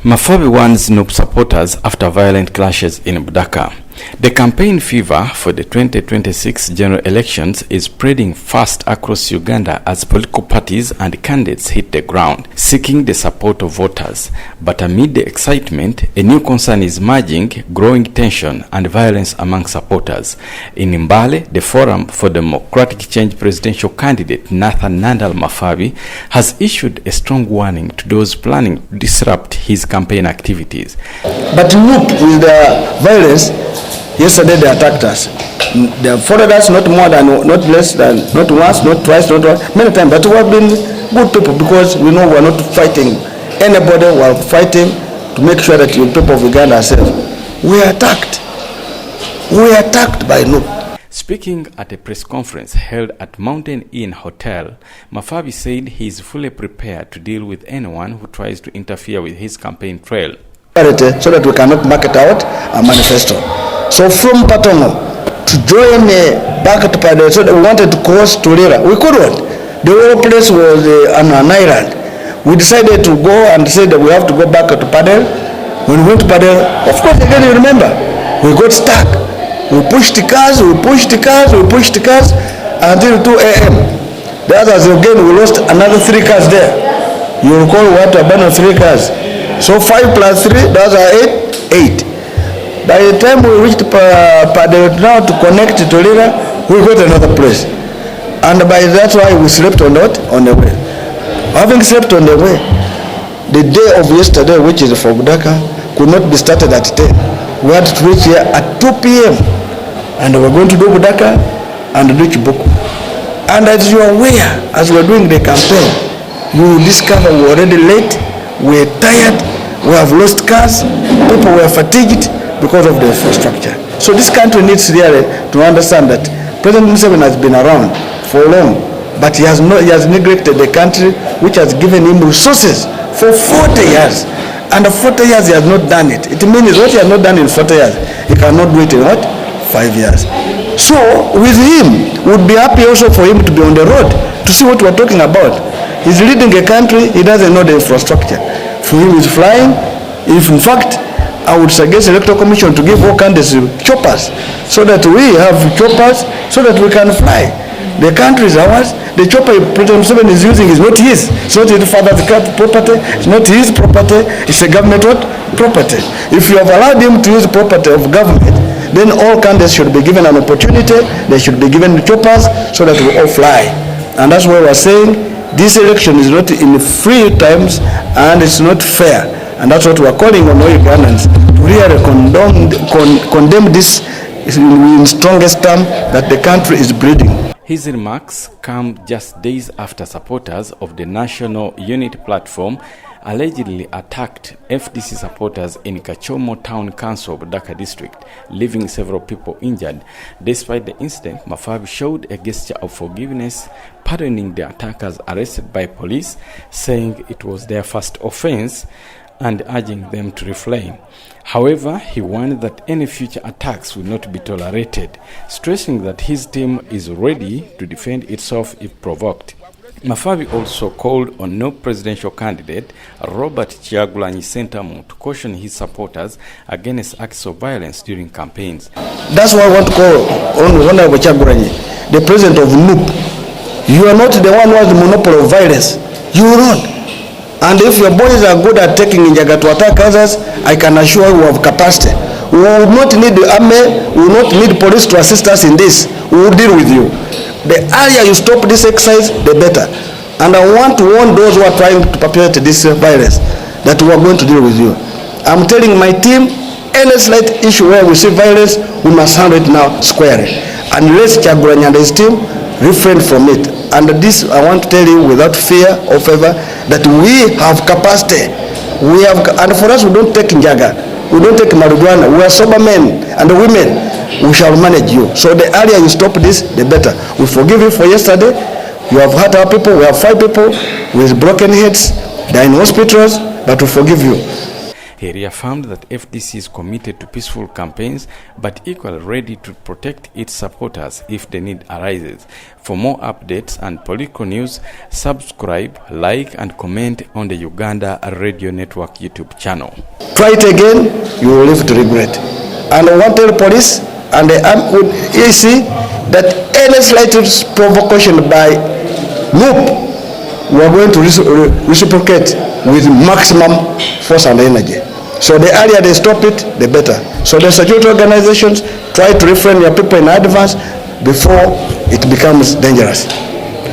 Mafabi warns NUP supporters after violent clashes in Budaka. The campaign fever for the 2026 general elections is spreading fast across Uganda as political parties and candidates hit the ground, seeking the support of voters. But amid the excitement, a new concern is emerging: growing tension and violence among supporters. In Mbale, the Forum for Democratic Change presidential candidate Nathan Nandala Mafabi has issued a strong warning to those planning to disrupt his campaign activities. But look, with the violence, yesterday they attacked us. They followed us not more than, not less than, not once, not twice, not once, many times. But we have been good people because we know we are not fighting anybody. We are fighting to make sure that the people of Uganda are safe. We are attacked. We are attacked by no. Speaking at a press conference held at Mountain Inn Hotel, Mafabi said he is fully prepared to deal with anyone who tries to interfere with his campaign trail. So that we cannot market out a manifesto. So from Patongo to join back to Padel, so that we wanted to cross to Lira. We couldn't. The whole place was on an island. We decided to go and say that we have to go back to Padel. When we went to Padel, of course, again, you remember, we got stuck. We pushed the cars until 2 a.m. The others, again, we lost another 3 cars there. You recall we had to abandon 3 cars. So 5 plus 3, those are 8. By the time we reached Padel now to connect to Lira, we got another place. And that's why we slept on the way. Having slept on the way, the day of yesterday, which is for Budaka, could not be started at 10. We had to reach here at 2 p.m. And we're going to do Budaka and do Chibuku. And as you are aware, as we're doing the campaign, you will discover we're already late, we're tired, we have lost cars, people were fatigued because of the infrastructure. So this country needs really to understand that President Museveni has been around for long, but he has neglected the country which has given him resources for 40 years. And 40 years he has not done it. It means what he has not done in 40 years, he cannot do it in what? 5 years. So with him, would be happy also for him to be on the road to see what we're talking about. He's leading a country, he doesn't know the infrastructure. For him, he's flying. If in fact, I would suggest the Electoral Commission to give all candidates choppers, so that we have choppers, so that we can fly. The country is ours. The chopper President Museveni is using is not his. It's not his father's property. It's not his property. It's a government property. If you have allowed him to use the property of government, then all candidates should be given an opportunity. They should be given choppers so that we all fly. And that's why we're saying this election is not in free times and it's not fair. And that's what we're calling on all Ugandans to really condemn this in strongest term that the country is bleeding. His remarks come just days after supporters of the National Unity Platform allegedly attacked FDC supporters in Kachomo Town Council, Budaka District, leaving several people injured. Despite the incident, Mafabi showed a gesture of forgiveness, pardoning the attackers arrested by police, saying it was their first offense and urging them to refrain. However, he warned that any future attacks will not be tolerated, stressing that his team is ready to defend itself if provoked. Mafabi also called on no presidential candidate, Robert Kyagulanyi Ssentamu, to caution his supporters against acts of violence during campaigns. That's why I want to call on Honorable Kyagulanyi, the president of NUP. You are not the one who has the monopoly of violence. You are not. And if your boys are good at taking Injaga to attack others, I can assure you we have capacity. We will not need the army, we will not need police to assist us in this. We will deal with you. The earlier you stop this exercise, the better. And I want to warn those who are trying to perpetrate this virus that we are going to deal with you. I'm telling my team, any slight issue where we see violence, we must handle it now squarely. Unless Kyagulanyi and his team refrain from it. And this I want to tell you without fear or favor that we have capacity. We have, and for us we don't take Njaga, we don't take marijuana. We are sober men and women. We shall manage you. So the earlier you stop this, the better. We forgive you for yesterday. You have hurt our people. We have 5 people with broken heads. They are in hospitals, but we forgive you. He reaffirmed that FDC is committed to peaceful campaigns, but equally ready to protect its supporters if the need arises. For more updates and political news, subscribe, like and comment on the Uganda Radio Network YouTube channel. Try it again, you will live to regret. And I want to tell police and the EC that any slight provocation by group, we are going to reciprocate with maximum force and energy. So the earlier they stop it, the better. So the security organizations try to refrain your people in advance before it becomes dangerous.